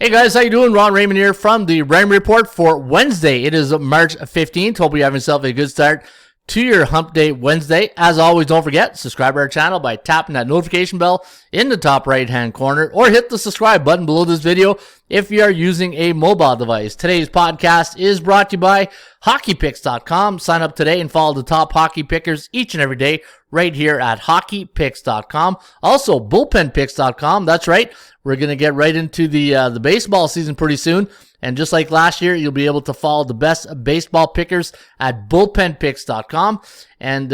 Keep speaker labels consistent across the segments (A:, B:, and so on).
A: Hey guys, how you doing? Ron Raymond here from the Raymond Report for Wednesday. It is March 15th. Hope you have yourself a good start to your Hump Day Wednesday. As always, don't forget, subscribe to our channel by tapping that notification bell in the top right-hand corner or hit the subscribe button below this video if you are using a mobile device. Today's podcast is brought to you by hockeypicks.com. Sign up today and follow the top hockey pickers each and every day right here at hockeypicks.com. Also, bullpenpicks.com. That's right. We're going to get right into the baseball season pretty soon. And just like last year, you'll be able to follow the best baseball pickers at bullpenpicks.com. And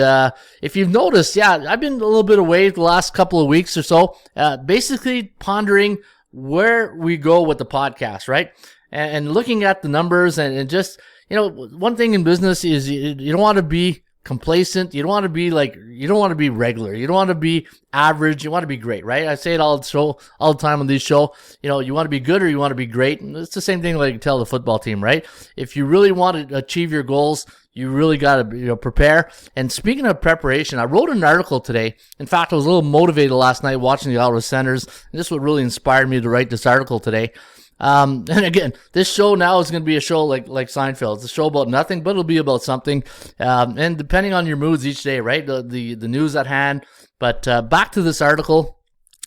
A: if you've noticed, I've been a little bit away the last couple of weeks or so, basically pondering where we go with the podcast, right? And looking at the numbers and just, one thing in business is you don't want to be complacent. You don't want to be regular. You don't want to be average. You want to be great, right? I say it all the time on this show. You want to be good or you want to be great. And it's the same thing like I tell the football team, right? If you really want to achieve your goals, you really got to prepare. And speaking of preparation, I wrote an article today. In fact, I was a little motivated last night watching the Ottawa Senators, and this is what really inspired me to write this article today. And again, this show now is going to be a show like Seinfeld. It's a show about nothing, but it'll be about something. And depending on your moods each day, right? The news at hand. But back to this article,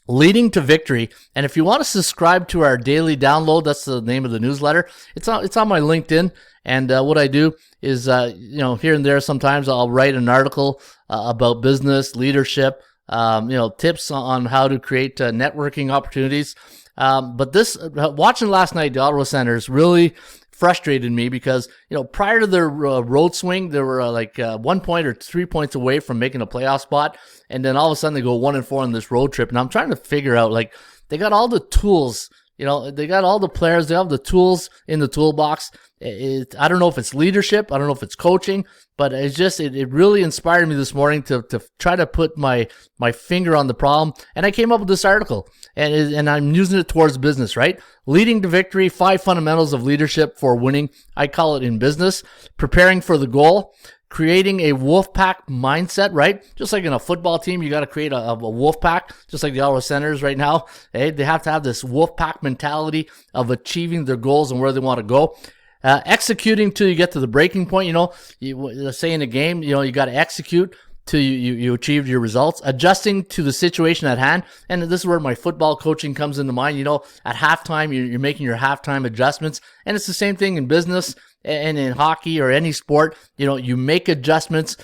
A: Leading to Victory. And if you want to subscribe to our daily download, that's the name of the newsletter. It's on my LinkedIn. And what I do is, here and there sometimes I'll write an article about business, leadership, tips on how to create networking opportunities. But this, watching last night, the Ottawa Senators really frustrated me because, prior to their road swing, they were 1 point or 3 points away from making a playoff spot. And then all of a sudden they go 1-4 on this road trip. And I'm trying to figure out, they got all the tools, they got all the players, they have the tools in the toolbox. I don't know if it's leadership, I don't know if it's coaching, but it's just, it really inspired me this morning to try to put my finger on the problem. And I came up with this article, and I'm using it towards business, right? Leading to Victory, 5 fundamentals of leadership for winning. I call it in business. Preparing for the goal. Creating a wolf pack mindset, right? Just like in a football team, you got to create a wolf pack, just like the Ottawa Senators right now. They have to have this wolf pack mentality of achieving their goals and where they want to go. Executing till you get to the breaking point. Let's say in a game, you got to execute till you achieve your results. Adjusting to the situation at hand. And this is where my football coaching comes into mind. At halftime, you're making your halftime adjustments. And it's the same thing in business and in hockey or any sport. You make adjustments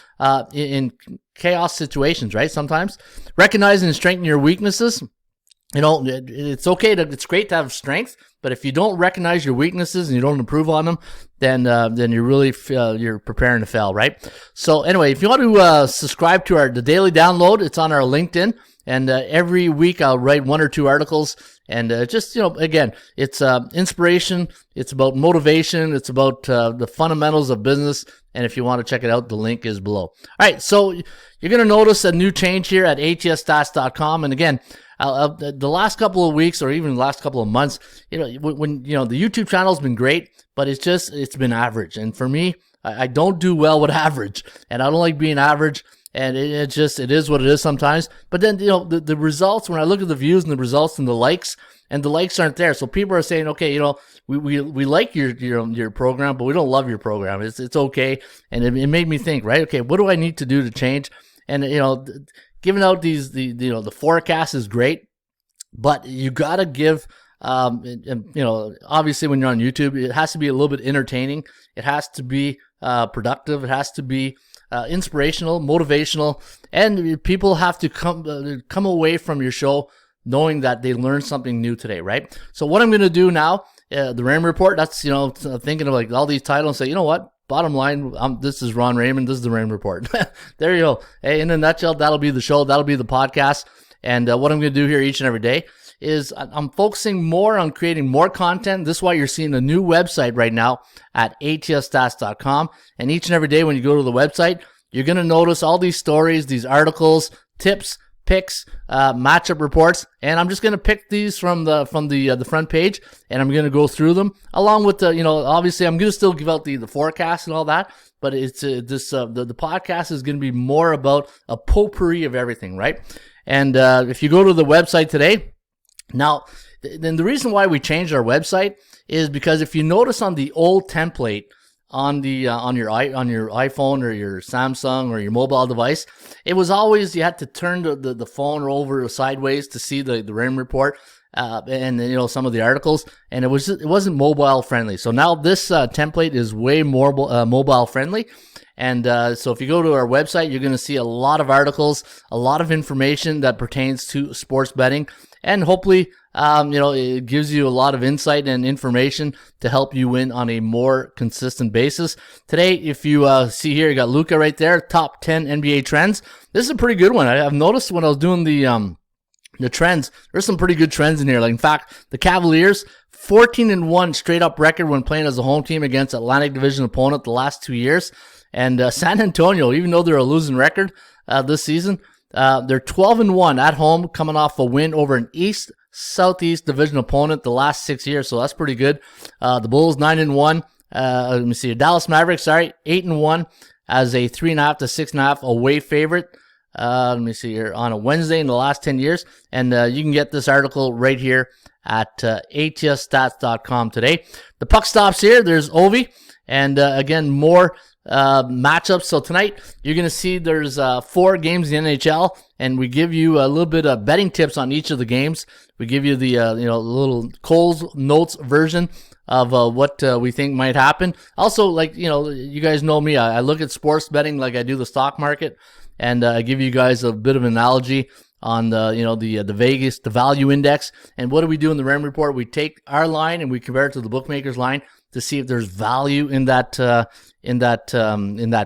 A: in chaos situations, right? Sometimes. Recognizing and strengthening your weaknesses. It's okay it's great to have strength, but if you don't recognize your weaknesses and you don't improve on them, then you're really you're preparing to fail, right? So anyway, if you want to subscribe to the daily download, it's on our LinkedIn, and every week I'll write 1 or 2 articles, and again, it's inspiration, it's about motivation, it's about the fundamentals of business, and if you want to check it out, the link is below. All right, so you're going to notice a new change here at atsstats.com, and again, the last couple of weeks or even the last couple of months, when the YouTube channel's been great, but it's been average. And for me, I don't do well with average, and I don't like being average. And it is what it is sometimes. But then, the results, when I look at the views and the results and the likes aren't there. So people are saying, okay, we like your program, but we don't love your program. It's okay. And it made me think, right? Okay, what do I need to do to change? And, giving out the forecast is great, but you got to give, obviously when you're on YouTube, it has to be a little bit entertaining. It has to be productive. It has to be inspirational, motivational, and people have to come away from your show knowing that they learned something new today, right? So what I'm going to do now, the Raymond Report, that's, thinking of all these titles and say, you know what? Bottom line, this is Ron Raymond. This is the Raymond Report. There you go. Hey, in a nutshell, that'll be the show. That'll be the podcast. And what I'm going to do here each and every day is I'm focusing more on creating more content. This is why you're seeing a new website right now at atsstats.com. And each and every day when you go to the website, you're going to notice all these stories, these articles, tips, picks, matchup reports, and I'm just going to pick these from the front page, and I'm going to go through them along with obviously I'm going to still give out the forecast and all that, but it's the podcast is going to be more about a potpourri of everything, right? And if you go to the website today, now Then the reason why we changed our website is because if you notice on the old template on the on your iPhone or your Samsung or your mobile device, it was always you had to turn the phone over sideways to see the Raymond Report. And some of the articles, and it wasn't mobile friendly. So now this template is way more mobile friendly. And so if you go to our website, you're going to see a lot of articles, a lot of information that pertains to sports betting, and hopefully it gives you a lot of insight and information to help you win on a more consistent basis. Today, if you see here, you got Luca right there, top 10 NBA trends. This is a pretty good one. I've noticed when I was doing the trends, there's some pretty good trends in here. Like, in fact, the Cavaliers, 14-1 straight up record when playing as a home team against Atlantic Division opponent the last 2 years. And San Antonio, even though they're a losing record this season, they're 12-1 at home, coming off a win over an Southeast Division opponent the last 6 years. So that's pretty good. The Bulls 9-1. Let me see. Dallas Mavericks, 8-1 as a 3.5 to 6.5 away favorite. Let me see here, on a Wednesday in the last 10 years. And you can get this article right here at atsstats.com today. The puck stops here. There's Ovi. And again, more matchups. So tonight, you're going to see there's 4 games in the NHL. And we give you a little bit of betting tips on each of the games. We give you the little Cole's Notes version of what we think might happen. Also, like, you guys know me. I look at sports betting like I do the stock market. And I give you guys a bit of an analogy on the Vegas, the value index. And what do we do in the Raymond Report? We take our line and we compare it to the bookmaker's line to see if there's value in that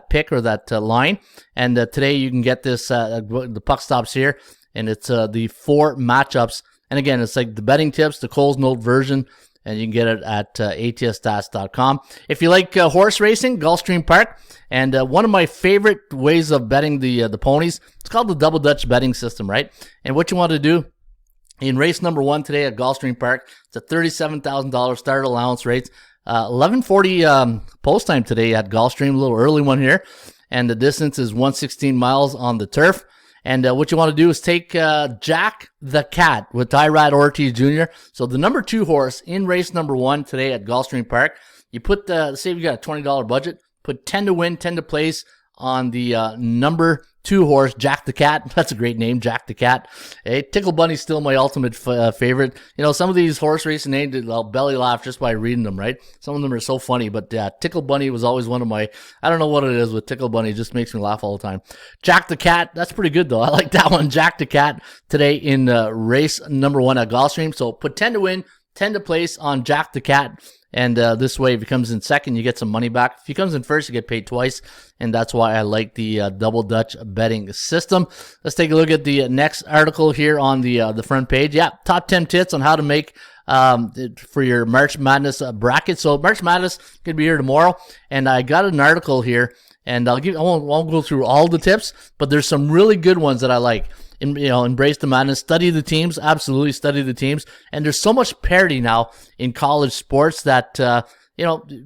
A: pick or that line. And today you can get this the puck stops here, and it's the 4 matchups. And again, it's like the betting tips, the Cole's Note version. And you can get it at atsstats.com. If you like horse racing, Gulfstream Park. And one of my favorite ways of betting the ponies, it's called the Double Dutch betting system, right? And what you want to do in race number 1 today at Gulfstream Park, it's a $37,000 start allowance rates. 11:40 post time today at Gulfstream, a little early one here. And the distance is 116 miles on the turf. And what you want to do is take Jack the Cat with Tyrad Ortiz Jr. So the number 2 horse in race number 1 today at Gulfstream Park. You put, say you got a $20 budget, put 10 to win, 10 to place on the number 2 horse, Jack the Cat. That's a great name, Jack the Cat. Hey, Tickle Bunny's still my ultimate favorite. Some of these horse racing names, I'll belly laugh just by reading them, right? Some of them are so funny, but Tickle Bunny was always one of my, I don't know what it is with Tickle Bunny, it just makes me laugh all the time. Jack the Cat, that's pretty good though. I like that one, Jack the Cat, today in race number 1 at Gulfstream. So put 10 to win, 10 to place on Jack the Cat. And this way, if he comes in second, you get some money back. If he comes in first, you get paid twice. And that's why I like the Double Dutch betting system. Let's take a look at the next article here on the front page. Yeah, top 10 tips on how to make for your March Madness bracket. So March Madness could be here tomorrow. And I got an article here. And I won't go through all the tips, but there's some really good ones that I like. Embrace the madness, study the teams, absolutely study the teams. And there's so much parity now in college sports that,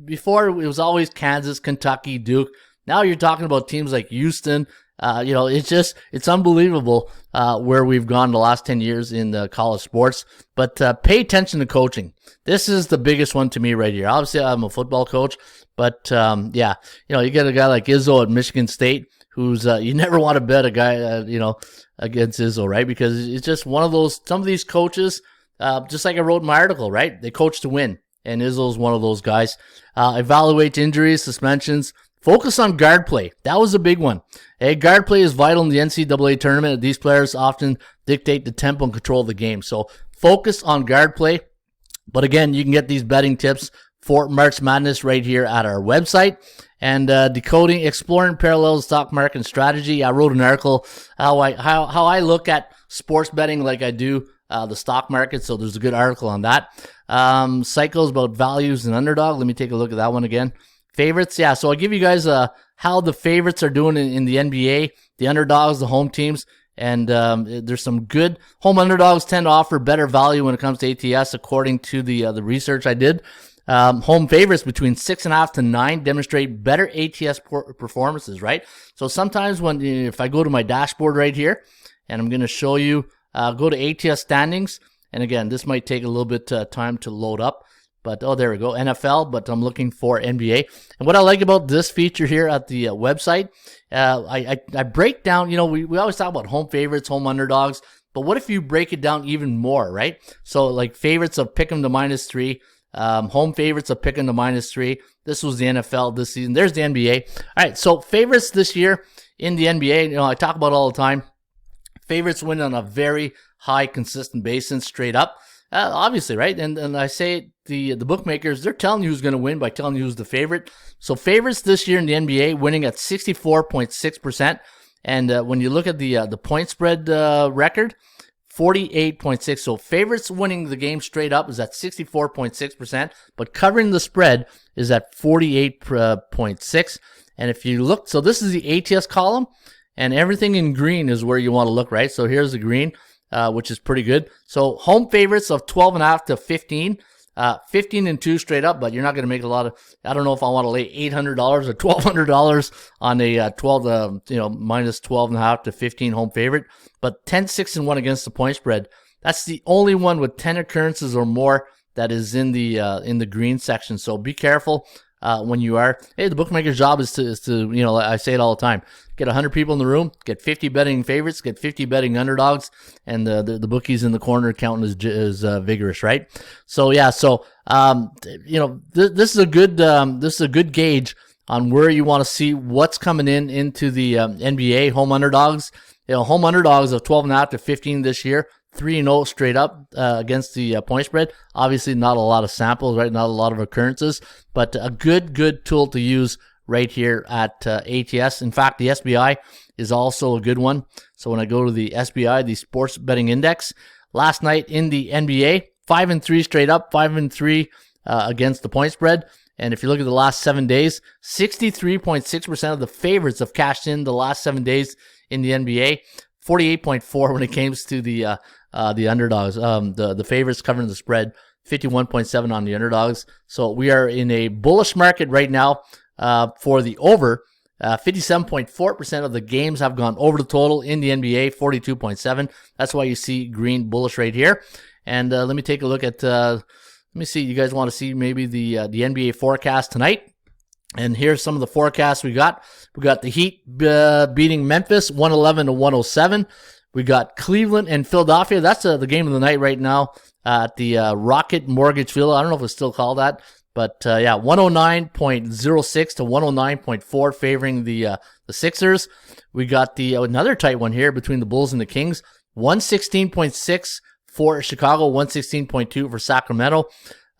A: before it was always Kansas, Kentucky, Duke. Now you're talking about teams like Houston. It's unbelievable where we've gone the last 10 years in college sports. But pay attention to coaching. This is the biggest one to me right here. Obviously, I'm a football coach, but you get a guy like Izzo at Michigan State, who's you never want to bet a guy against Izzo, right? Because it's just one of those. Some of these coaches, just like I wrote in my article, right? They coach to win, and Izzo's one of those guys. Evaluate injuries, suspensions. Focus on guard play. That was a big one. Guard play is vital in the NCAA tournament. These players often dictate the tempo and control of the game. So focus on guard play. But again, you can get these betting tips for March Madness right here at our website. And exploring parallels stock market and strategy. I wrote an article how I look at sports betting like I do the stock market. So there's a good article on that. Cycles about values and underdog. Let me take a look at that one again. Favorites, yeah. So I'll give you guys how the favorites are doing in the NBA, the underdogs, the home teams, and there's some good home underdogs tend to offer better value when it comes to ATS, according to the research I did. Home favorites between 6.5 to 9 demonstrate better ATS performances, right? So sometimes if I go to my dashboard right here, and I'm going to show you, go to ATS Standings, And again, this might take a little bit time to load up. But, oh, there we go, NFL, but I'm looking for NBA. And what I like about this feature here at the website, I break down, we always talk about home favorites, home underdogs, but what if you break it down even more, right? So, like, favorites of pick 'em to -3, home favorites of pick 'em to -3. This was the NFL this season. There's the NBA. All right, so favorites this year in the NBA, I talk about all the time. Favorites win on a very high, consistent basis, straight up. Obviously, right? And I say the bookmakers, they're telling you who's going to win by telling you who's the favorite. So favorites this year in the NBA winning at 64.6%. And when you look at the point spread record, 48.6. So favorites winning the game straight up is at 64.6%, but covering the spread is at 48.6. And if you look, so this is the ATS column, and everything in green is where you want to look, right? So here's the green. Which is pretty good. So home favorites of 12.5 to 15, 15-2 straight up, but you're not going to make a lot of, I don't know if I want to lay $800 or $1,200 on a minus 12.5 to 15 home favorite, but 10-6-1 against the point spread. That's the only one with 10 occurrences or more that is in the green section. So be careful. When you are, the bookmaker's job is to, I say it all the time, get 100 people in the room, get 50 betting favorites, get 50 betting underdogs, and the bookies in the corner counting is vigorous, right? So yeah, this is a good gauge on where you want to see what's coming into the NBA home underdogs. Home underdogs of 12.5 to 15 this year. 3-0 straight up against the point spread. Obviously, not a lot of samples, right? Not a lot of occurrences, but a good tool to use right here at ATS. In fact, the SBI is also a good one. So when I go to the SBI, the Sports Betting Index, last night in the NBA, 5-3 straight up, 5-3 against the point spread. And if you look at the last 7 days, 63.6% of the favorites have cashed in the last 7 days in the NBA. 48.4 when it comes to the underdogs. The favorites covering the spread, 51.7 on the underdogs. So we are in a bullish market right now for the over. 57.4% of the games have gone over the total in the NBA, 42.7. That's why you see green bullish right here. And let me take a look at, let me see, you guys want to see maybe the NBA forecast tonight? And here's some of the forecasts we got. We got the Heat beating Memphis 111 to 107. We got Cleveland and Philadelphia. That's the game of the night right now at the Rocket Mortgage Field. I don't know if it's still called that, but 109.06 to 109.4 favoring the Sixers. We got another tight one here between the Bulls and the Kings. 116.6 for Chicago, 116.2 for Sacramento.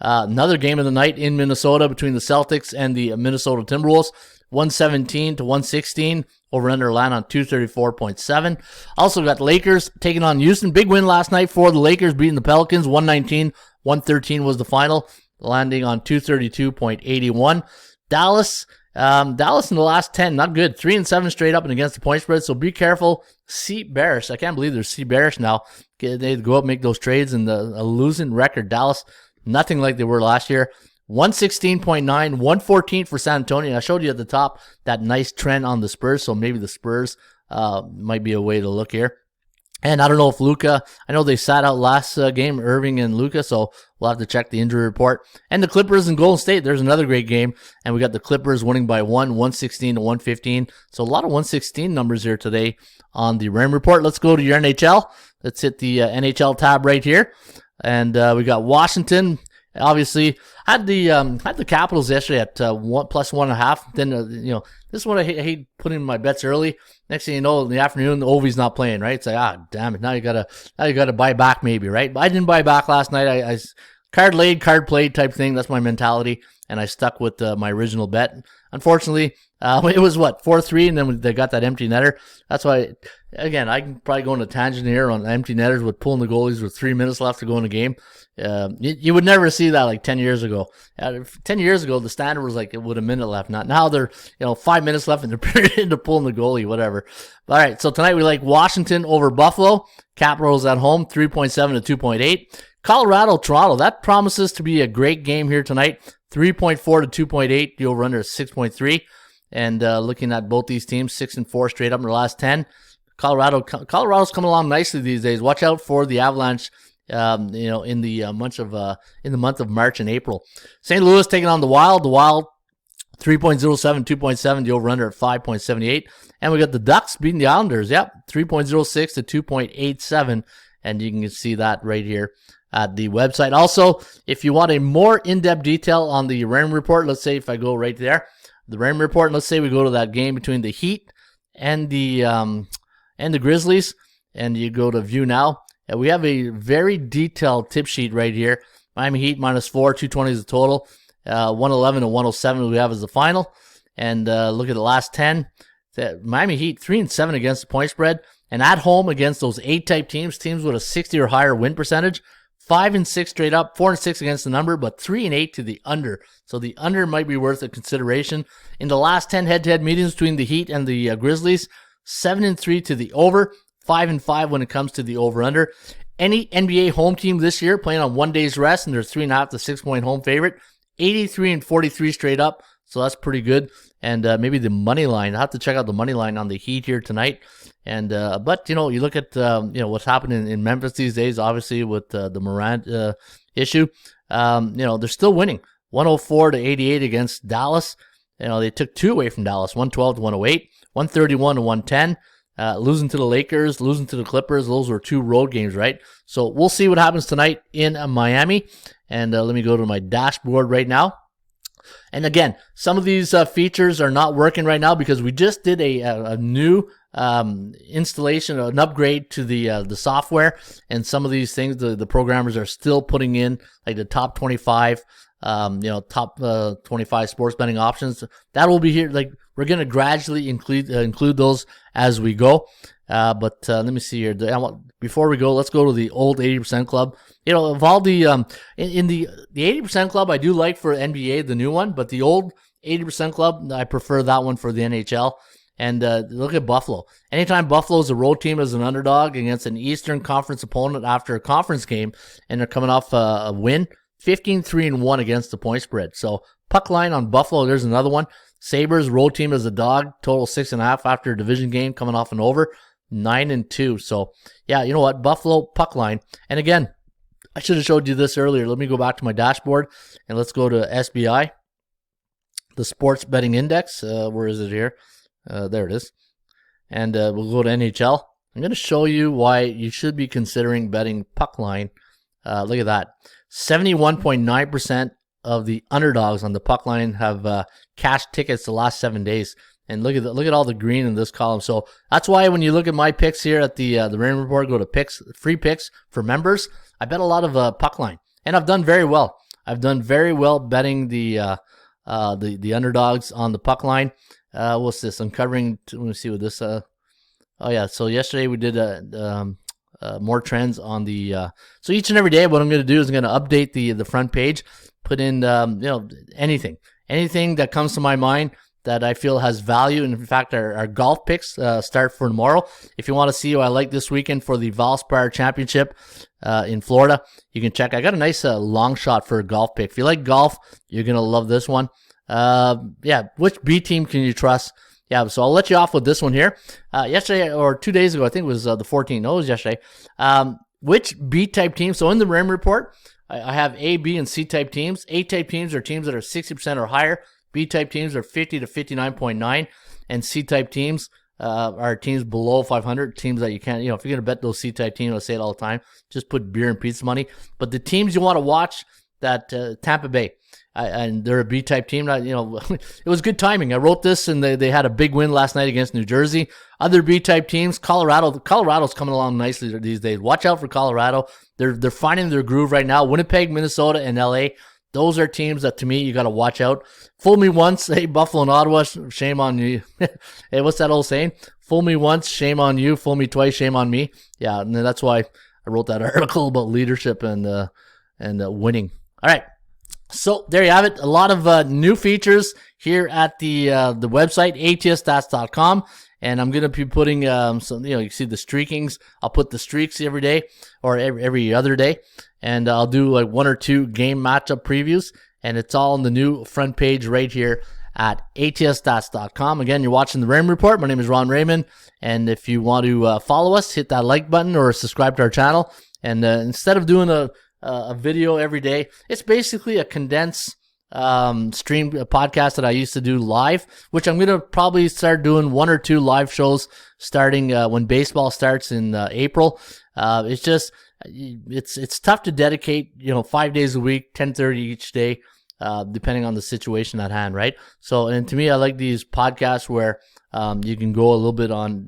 A: Another game of the night in Minnesota between the Celtics and the Minnesota Timberwolves. 117 to 116 over under land on 234.7. Also got Lakers taking on Houston. Big win last night for the Lakers, beating the Pelicans. 119-113 was the final, landing on 232.81. Dallas in the last 10, not good. 3-7 straight up and against the point spread. So be careful. See bearish. I can't believe they're see bearish now. They go up and make those trades, and a losing record. Dallas, nothing like they were last year. 116.9, 114 for San Antonio. I showed you at the top that nice trend on the Spurs, so maybe the Spurs might be a way to look here. And I don't know if Luka, I know they sat out last game, Irving and Luka, so we'll have to check the injury report. And the Clippers and Golden State, there's another great game, and we got the Clippers winning by 116 to 115. So a lot of 116 numbers here today on the Raymond Report. Let's go to your NHL. Let's hit the NHL tab right here. And we got Washington. Obviously, had the Capitals yesterday at +1.5. Then this is what I hate putting my bets early. Next thing you know, in the afternoon, the Ovi's not playing, right? It's like, damn it, now you gotta buy back maybe, right? But I didn't buy back last night. I card laid, card played type thing. That's my mentality, and I stuck with my original bet. Unfortunately, it was 4-3, and then they got that empty netter. That's why, again, I can probably go on a tangent here on empty netters with pulling the goalies with 3 minutes left to go in the game. You would never see that like 10 years ago. 10 years ago, the standard was like with a minute left. Now they're 5 minutes left in the period into pulling the goalie, whatever. All right, so tonight we like Washington over Buffalo. Capitals at home, 3.7 to 2.8. Colorado, Toronto. That promises to be a great game here tonight. 3.4 to 2.8. The over-under is 6.3. And looking at both these teams, 6-4 straight up in their last 10. Colorado's coming along nicely these days. Watch out for the Avalanche in the month of March and April. St. Louis taking on the Wild. The Wild 3.07, 2.7, the over-under at 5.78. And we got the Ducks beating the Islanders. Yep, 3.06 to 2.87. And you can see that right here at the website. Also, if you want a more in-depth detail on the Raymond Report, let's say if I go right there, the Raymond Report, let's say we go to that game between the Heat and the Grizzlies, and you go to view now. We have a very detailed tip sheet right here. Miami Heat -4, 220 is the total. 111 and 107 we have as the final. And look at the last 10. Miami Heat 3-7 against the point spread. And at home against those A-type teams with a 60 or higher win percentage. 5-6 straight up, 4-6 against the number, but 3-8 to the under. So the under might be worth a consideration. In the last 10 head-to-head meetings between the Heat and the Grizzlies, 7-3 to the over, 5-5 when it comes to the over-under. Any NBA home team this year playing on 1 day's rest, and they're 3.5 to 6 point home favorite. 83 and 43 straight up, so that's pretty good. And maybe the money line. I'll have to check out the money line on the Heat here tonight. And but you look at what's happening in Memphis these days. Obviously with the Morant issue, they're still winning 104 to 88 against Dallas. They took 2 away from Dallas, 112 to 108, 131 to 110. Losing to the Lakers, losing to the Clippers. Those were 2 road games, right? So we'll see what happens tonight in Miami. And let me go to my dashboard right now. And again, some of these features are not working right now because we just did a new installation, an upgrade to the software. And some of these things, the programmers are still putting in, like the top 25, top 25 sports betting options. That will be here. Like, we're going to gradually include those as we go. But let me see here. Before we go, let's go to the old 80% club. Of all the in the 80% club, I do like for NBA, the new one, but the old 80% club, I prefer that one for the NHL. And look at Buffalo. Anytime Buffalo's a road team as an underdog against an Eastern Conference opponent after a conference game, and they're coming off a win, 15-3-1 against the point spread. So puck line on Buffalo, there's another one. Sabres, road team as a dog, total 6.5 after a division game, coming off an over, 9-2. So yeah, you know what? Buffalo puck line. And again, I should have showed you this earlier. Let me go back to my dashboard and let's go to SBI, the sports betting index. Where is it here? There it is. And we'll go to NHL. I'm going to show you why you should be considering betting puck line. Look at that. 71.9% of the underdogs on the puck line have cashed tickets the last 7 days. And look at all the green in this column. So that's why when you look at my picks here at the Raymond Report, go to picks, free picks for members. I bet a lot of puck line, and I've done very well. I've done very well betting the underdogs on the puck line. What's this? Uncovering. Let me see what this. Oh yeah. So yesterday we did more trends on the. So each and every day, what I'm going to do is I'm going to update the front page, put in anything that comes to my mind that I feel has value. And in fact, our golf picks start for tomorrow. If you want to see who I like this weekend for the Valspar Championship in Florida, you can check. I got a nice long shot for a golf pick. If you like golf, you're going to love this one. Which B team can you trust? Yeah, so I'll let you off with this one here. Yesterday or 2 days ago, I think it was the 14th. No, it was yesterday. Which B-type team? So in the Raymond Report, I have A, B, and C-type teams. A-type teams are teams that are 60% or higher. B-type teams are 50 to 59.9, and C-type teams are teams below 500, teams that you can't, if you're going to bet those C-type teams, I say it all the time, just put beer and pizza money. But the teams you want to watch, that Tampa Bay, and they're a B-type team. It was good timing. I wrote this, and they had a big win last night against New Jersey. Other B-type teams, Colorado's coming along nicely these days. Watch out for Colorado. They're finding their groove right now. Winnipeg, Minnesota, and LA. Those are teams that, to me, you got to watch out. Fool me once, hey, Buffalo and Ottawa, shame on you. Hey, what's that old saying? Fool me once, shame on you. Fool me twice, shame on me. Yeah, and that's why I wrote that article about leadership and winning. All right, so there you have it. A lot of new features here at the website, atsstats.com. And I'm going to be putting some, you see the streakings. I'll put the streaks every day or every other day. And I'll do like 1 or 2 game matchup previews. And it's all on the new front page right here at atsstats.com. Again, you're watching the Raymond Report. My name is Ron Raymond. And if you want to follow us, hit that like button or subscribe to our channel. And instead of doing a video every day, it's basically a condensed stream podcast that I used to do live, which I'm going to probably start doing 1 or 2 live shows starting when baseball starts in April. It's just, it's tough to dedicate, 5 days a week, 10:30 each day, depending on the situation at hand, right? So, and to me, I like these podcasts where you can go a little bit on,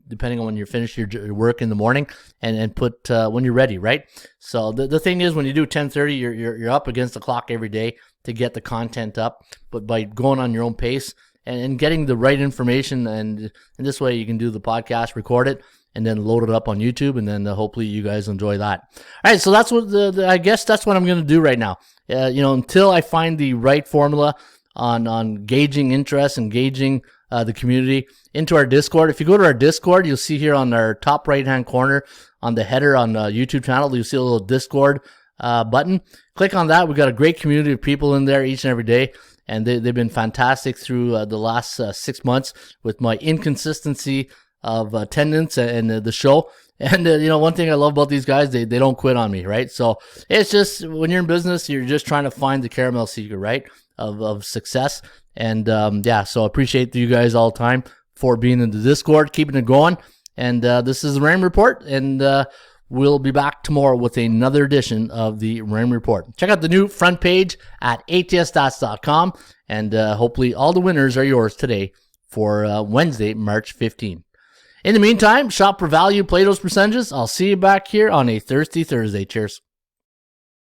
A: depending on when you're finished your work in the morning, and put when you're ready, right? So the thing is, when you do 10:30, you're up against the clock every day to get the content up, but by going on your own pace and getting the right information, and in this way you can do the podcast, record it, and then load it up on YouTube, and then hopefully you guys enjoy that. All right, so that's what I guess that's what I'm going to do right now. Until I find the right formula on gauging interest and gauging the community into our Discord. If you go to our Discord, you'll see here on our top right-hand corner on the header on the YouTube channel, you'll see a little Discord button. Click on that. We've got a great community of people in there each and every day, and they've been fantastic through the last 6 months with my inconsistency of attendance and the show. And, one thing I love about these guys, they don't quit on me, right? So it's just, when you're in business, you're just trying to find the caramel secret, right, of success. And, so I appreciate you guys all the time for being in the Discord, keeping it going. And this is the Raymond Report, and we'll be back tomorrow with another edition of the Raymond Report. Check out the new front page at atsstats.com, and hopefully all the winners are yours today for Wednesday, March 15. In the meantime, shop for value, play those percentages. I'll see you back here on a Thirsty Thursday. Cheers.